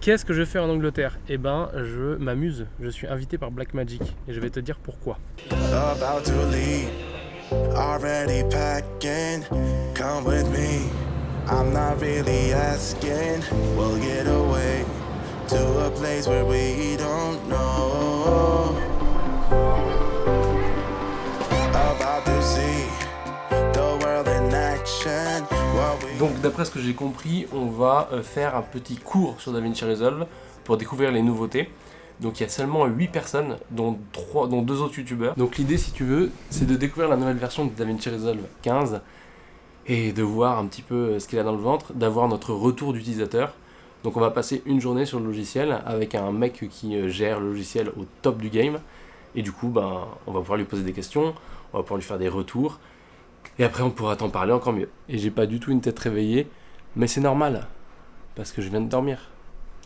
Qu'est-ce que je fais en Angleterre? Eh ben, je m'amuse. Je suis invité par Blackmagic et je vais te dire pourquoi. About to leave, already packing. Come with me, I'm not really asking. We'll get away to a place where we don't know. About to see the world in action. Donc d'après ce que j'ai compris, on va faire un petit cours sur DaVinci Resolve pour découvrir les nouveautés. Donc il y a seulement 8 personnes, dont 2 autres youtubeurs. Donc l'idée, si tu veux, c'est de découvrir la nouvelle version de DaVinci Resolve 15 et de voir un petit peu ce qu'il a dans le ventre, d'avoir notre retour d'utilisateur. Donc on va passer une journée sur le logiciel avec un mec qui gère le logiciel au top du game. Et du coup, on va pouvoir lui poser des questions, on va pouvoir lui faire des retours. Et après, on pourra t'en parler encore mieux. Et j'ai pas du tout une tête réveillée, mais c'est normal, parce que je viens de dormir.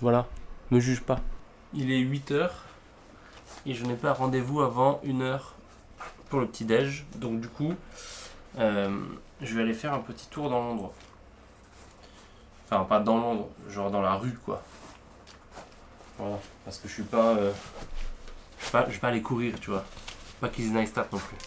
Voilà, me juge pas. Il est 8h, et je n'ai pas rendez-vous avant 1h pour le petit-déj. Donc du coup, je vais aller faire un petit tour dans Londres. Enfin, pas dans Londres, genre dans la rue, quoi. Voilà, parce que je suis pas... je vais pas aller courir, tu vois. Pas qu'ils aient start non plus.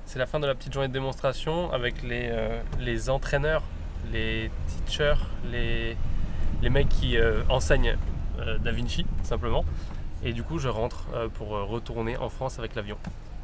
C'est la fin de la petite journée de démonstration avec les entraîneurs, les teachers, les mecs qui enseignent DaVinci simplement. Et du coup je rentre pour retourner en France avec l'avion.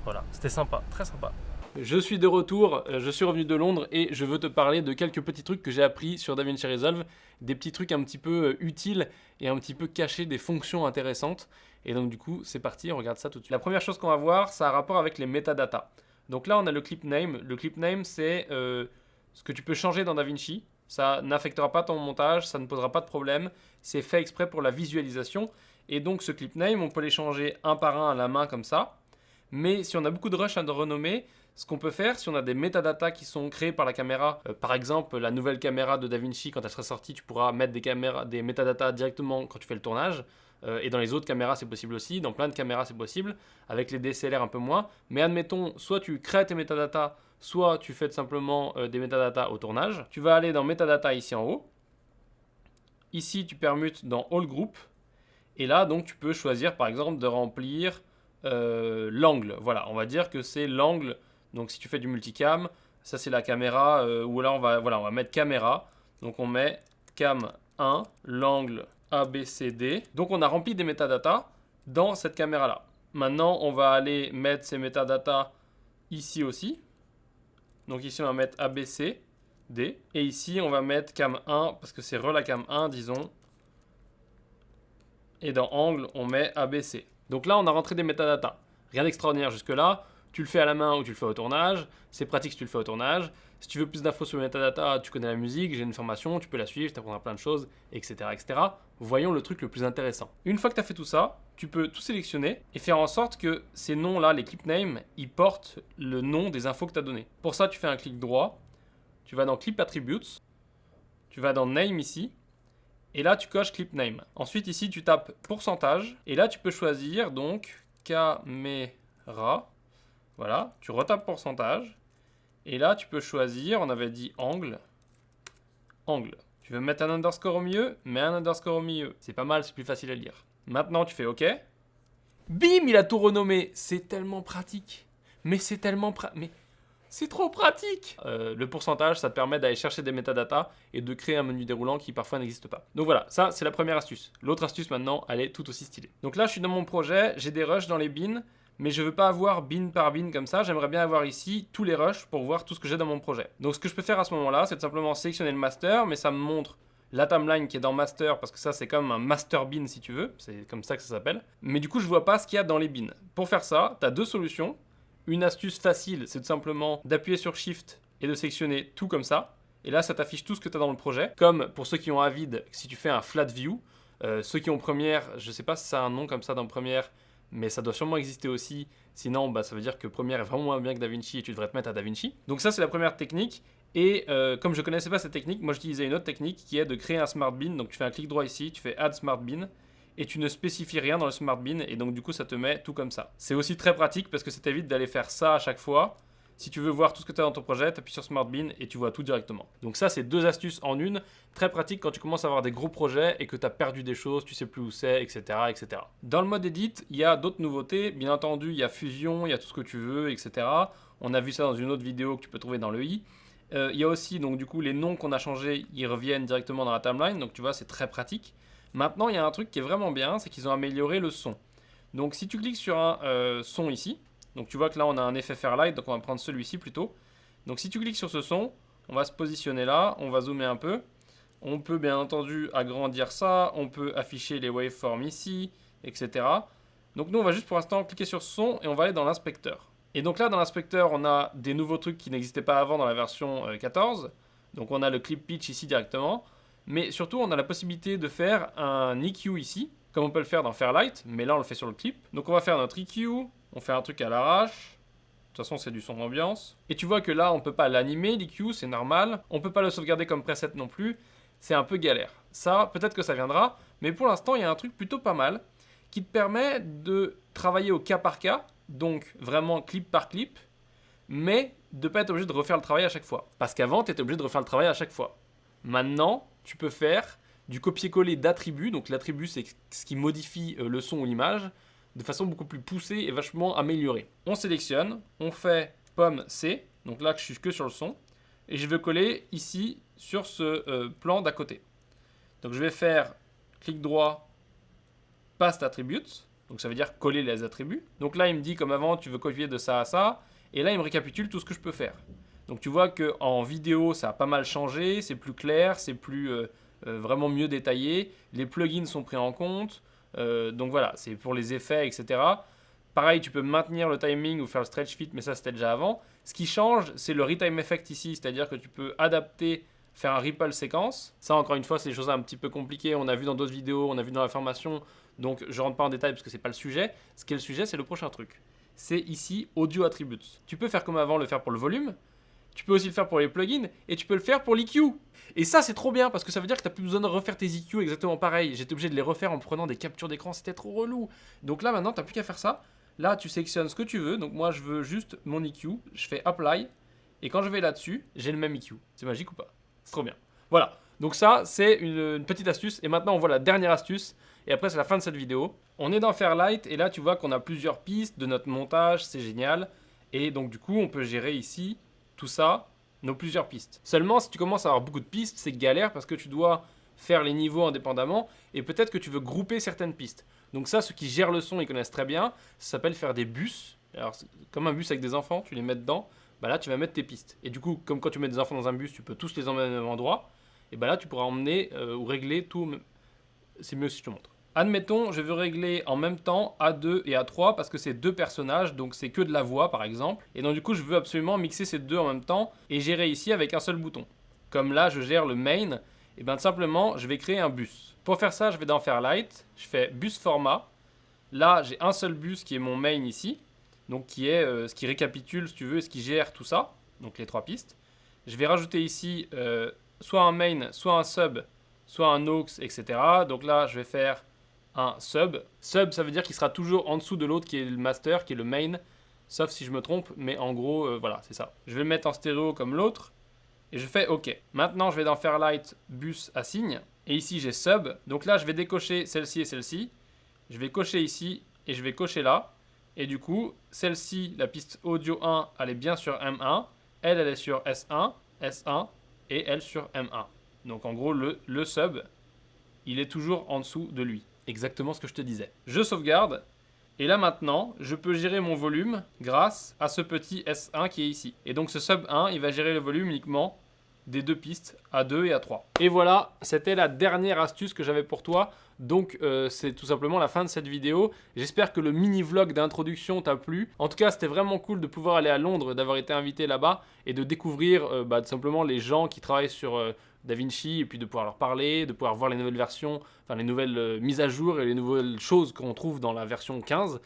Voilà, c'était sympa, très sympa. Je suis de retour, je suis revenu de Londres et je veux te parler de quelques petits trucs que j'ai appris sur DaVinci Resolve. Des petits trucs un petit peu utiles et un petit peu cachés, des fonctions intéressantes. Et donc du coup c'est parti, on regarde ça tout de suite. La première chose qu'on va voir, ça a un rapport avec les métadatas. Donc là, on a le clip name. Le clip name, c'est ce que tu peux changer dans DaVinci. Ça n'affectera pas ton montage, ça ne posera pas de problème. C'est fait exprès pour la visualisation. Et donc, ce clip name, on peut les changer un par un à la main comme ça. Mais si on a beaucoup de rush à renommer, ce qu'on peut faire, si on a des métadatas qui sont créés par la caméra, par exemple, la nouvelle caméra de DaVinci, quand elle sera sortie, tu pourras mettre des métadatas directement quand tu fais le tournage. Et dans les autres caméras, c'est possible aussi. Dans plein de caméras, c'est possible. Avec les DSLR, un peu moins. Mais admettons, soit tu crées tes métadatas, soit tu fais simplement des métadatas au tournage. Tu vas aller dans Metadata ici en haut. Ici, tu permutes dans All Group. Et là, donc, tu peux choisir, par exemple, de remplir l'angle. Voilà, on va dire que c'est l'angle. Donc, si tu fais du multicam, ça, c'est la caméra où là, on va mettre caméra. Donc, on met cam 1, l'angle A, B, C, D. Donc on a rempli des métadatas dans cette caméra-là. Maintenant, on va aller mettre ces métadatas ici aussi. Donc ici, on va mettre A, B, C, D. Et ici, on va mettre cam 1, parce que c'est la cam 1, disons. Et dans angle, on met A, B, C. Donc là, on a rentré des métadatas. Rien d'extraordinaire jusque-là. Tu le fais à la main ou tu le fais au tournage. C'est pratique si tu le fais au tournage. Si tu veux plus d'infos sur les métadatas, tu connais la musique, j'ai une formation, tu peux la suivre, je t'apprendrai plein de choses, etc., etc. Voyons le truc le plus intéressant. Une fois que tu as fait tout ça, tu peux tout sélectionner et faire en sorte que ces noms-là, les clip names, ils portent le nom des infos que tu as donné. Pour ça, tu fais un clic droit, tu vas dans Clip Attributes, tu vas dans Name ici, et là, tu coches Clip Name. Ensuite, ici, tu tapes pourcentage, et là, tu peux choisir donc caméra. Voilà, tu retapes pourcentage. Et là, tu peux choisir, on avait dit angle. Angle. Tu veux mettre un underscore au milieu? Mets un underscore au milieu. C'est pas mal, c'est plus facile à lire. Maintenant, tu fais OK. Bim, il a tout renommé. C'est tellement pratique. Mais c'est tellement mais c'est trop pratique. Le pourcentage, ça te permet d'aller chercher des métadatas et de créer un menu déroulant qui parfois n'existe pas. Donc voilà, ça, c'est la première astuce. L'autre astuce, maintenant, elle est tout aussi stylée. Donc là, je suis dans mon projet, j'ai des rushs dans les bins. Mais je ne veux pas avoir bin par bin comme ça, j'aimerais bien avoir ici tous les rushs pour voir tout ce que j'ai dans mon projet. Donc ce que je peux faire à ce moment-là, c'est simplement sélectionner le master, mais ça me montre la timeline qui est dans master, parce que ça c'est comme un master bin si tu veux, c'est comme ça que ça s'appelle. Mais du coup je vois pas ce qu'il y a dans les bins. Pour faire ça, tu as deux solutions. Une astuce facile, c'est tout simplement d'appuyer sur Shift et de sélectionner tout comme ça. Et là, ça t'affiche tout ce que tu as dans le projet. Comme pour ceux qui ont Avid, si tu fais un flat view, ceux qui ont Premiere, je ne sais pas si ça a un nom comme ça dans Premiere, mais ça doit sûrement exister aussi. Sinon, bah, ça veut dire que Premiere est vraiment moins bien que DaVinci et tu devrais te mettre à DaVinci. Donc ça, c'est la première technique. Et comme je ne connaissais pas cette technique, moi j'utilisais une autre technique qui est de créer un Smart Bin. Donc tu fais un clic droit ici, tu fais Add Smart Bin et tu ne spécifies rien dans le Smart Bin et donc du coup ça te met tout comme ça. C'est aussi très pratique parce que ça t'évite d'aller faire ça à chaque fois. Si tu veux voir tout ce que tu as dans ton projet, tu appuies sur Smart Bin et tu vois tout directement. Donc ça, c'est 2 astuces en une, très pratique quand tu commences à avoir des gros projets et que tu as perdu des choses, tu sais plus où c'est, etc., etc. Dans le mode Edit, il y a d'autres nouveautés. Bien entendu, il y a Fusion, il y a tout ce que tu veux, etc. On a vu ça dans une autre vidéo que tu peux trouver dans le i. Il y a aussi, donc du coup, les noms qu'on a changés, ils reviennent directement dans la timeline. Donc tu vois, c'est très pratique. Maintenant, il y a un truc qui est vraiment bien, c'est qu'ils ont amélioré le son. Donc si tu cliques sur un son ici, donc tu vois que là on a un effet Fairlight, donc on va prendre celui-ci plutôt. Donc si tu cliques sur ce son, on va se positionner là, on va zoomer un peu. On peut bien entendu agrandir ça, on peut afficher les waveforms ici, etc. Donc nous on va juste pour l'instant cliquer sur ce son et on va aller dans l'inspecteur. Et donc là dans l'inspecteur on a des nouveaux trucs qui n'existaient pas avant dans la version 14. Donc on a le clip pitch ici directement. Mais surtout on a la possibilité de faire un EQ ici, comme on peut le faire dans Fairlight, mais là on le fait sur le clip. Donc on va faire notre EQ. On fait un truc à l'arrache. De toute façon, c'est du son d'ambiance. Et tu vois que là, on ne peut pas l'animer, l'EQ, c'est normal. On ne peut pas le sauvegarder comme preset non plus. C'est un peu galère. Ça, peut-être que ça viendra. Mais pour l'instant, il y a un truc plutôt pas mal qui te permet de travailler au cas par cas. Donc, vraiment clip par clip. Mais de ne pas être obligé de refaire le travail à chaque fois. Parce qu'avant, tu étais obligé de refaire le travail à chaque fois. Maintenant, tu peux faire du copier-coller d'attributs. Donc, l'attribut, c'est ce qui modifie le son ou l'image de façon beaucoup plus poussée et vachement améliorée. On sélectionne, on fait pomme C, donc là je suis que sur le son, et je vais coller ici sur ce plan d'à côté. Donc je vais faire clic droit, paste attributes, donc ça veut dire coller les attributs. Donc là il me dit comme avant tu veux copier de ça à ça, et là il me récapitule tout ce que je peux faire. Donc tu vois qu'en vidéo ça a pas mal changé, c'est plus clair, c'est plus vraiment mieux détaillé, les plugins sont pris en compte. Donc voilà, c'est pour les effets, etc. Pareil, tu peux maintenir le timing ou faire le stretch fit, mais ça c'était déjà avant. Ce qui change, c'est le retime effect ici, c'est-à-dire que tu peux adapter, faire un ripple séquence. Ça, encore une fois, c'est des choses un petit peu compliquées. On a vu dans d'autres vidéos, on a vu dans la formation, donc je rentre pas en détail parce que c'est pas le sujet. Ce qui est le sujet, c'est le prochain truc. C'est ici Audio Attributes. Tu peux faire comme avant, le faire pour le volume. Tu peux aussi le faire pour les plugins et tu peux le faire pour l'EQ. Et ça, c'est trop bien parce que ça veut dire que tu n'as plus besoin de refaire tes EQ exactement pareil. J'étais obligé de les refaire en prenant des captures d'écran, c'était trop relou. Donc là, maintenant, tu n'as plus qu'à faire ça. Là, tu sélectionnes ce que tu veux. Donc moi, je veux juste mon EQ. Je fais Apply. Et quand je vais là-dessus, j'ai le même EQ. C'est magique ou pas? C'est trop bien. Voilà. Donc ça, c'est une petite astuce. Et maintenant, on voit la dernière astuce. Et après, c'est la fin de cette vidéo. On est dans Fairlight. Et là, tu vois qu'on a plusieurs pistes de notre montage. C'est génial. Et donc, du coup, on peut gérer ici tout ça, nos plusieurs pistes. Seulement, si tu commences à avoir beaucoup de pistes, c'est galère parce que tu dois faire les niveaux indépendamment et peut-être que tu veux grouper certaines pistes. Donc ça, ceux qui gèrent le son, ils connaissent très bien. Ça s'appelle faire des bus. Alors, comme un bus avec des enfants, tu les mets dedans. Bah là, tu vas mettre tes pistes. Et du coup, comme quand tu mets des enfants dans un bus, tu peux tous les emmener au même endroit. Et bah là, tu pourras emmener ou régler tout. C'est mieux si je te montre. Admettons, je veux régler en même temps A2 et A3 parce que c'est 2 personnages, donc c'est que de la voix par exemple. Et donc du coup, je veux absolument mixer ces deux en même temps et gérer ici avec un seul bouton. Comme là, je gère le main, et bien tout simplement, je vais créer un bus. Pour faire ça, je vais dans Fairlight, je fais bus format. Là, j'ai un seul bus qui est mon main ici, donc qui est ce qui récapitule, si tu veux, ce qui gère tout ça, donc les 3 pistes. Je vais rajouter ici soit un main, soit un sub, soit un aux, etc. Donc là, je vais faire un sub. Sub, ça veut dire qu'il sera toujours en dessous de l'autre qui est le master, qui est le main, sauf si je me trompe, mais en gros, voilà, c'est ça. Je vais le mettre en stéréo comme l'autre, et je fais OK. Maintenant, je vais dans Fairlight, bus, assign, et ici j'ai sub. Donc là, je vais décocher celle-ci et celle-ci. Je vais cocher ici, et je vais cocher là. Et du coup, celle-ci, la piste audio 1, elle est bien sur M1, elle est sur S1, S1, et elle sur M1. Donc en gros, le sub, il est toujours en dessous de lui. Exactement ce que je te disais. Je sauvegarde. Et là maintenant, je peux gérer mon volume grâce à ce petit S1 qui est ici. Et donc ce sub 1, il va gérer le volume uniquement des 2 pistes A2 et A3. Et voilà, c'était la dernière astuce que j'avais pour toi Donc c'est tout simplement la fin de cette vidéo. J'espère que le mini vlog d'introduction t'a plu. En tout cas c'était vraiment cool de pouvoir aller à Londres, d'avoir été invité là-bas et de découvrir tout simplement les gens qui travaillent sur DaVinci et puis de pouvoir leur parler, de pouvoir voir les nouvelles versions, enfin les nouvelles mises à jour et les nouvelles choses qu'on trouve dans la version 15.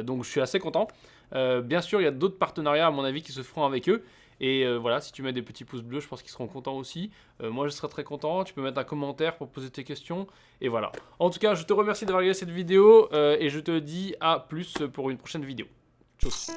Donc je suis assez content. Bien sûr il y a d'autres partenariats à mon avis qui se feront avec eux. Et voilà, si tu mets des petits pouces bleus, je pense qu'ils seront contents aussi. Moi, je serai très content. Tu peux mettre un commentaire pour poser tes questions. Et voilà. En tout cas, je te remercie d'avoir regardé cette vidéo et je te dis à plus pour une prochaine vidéo. Tchuss.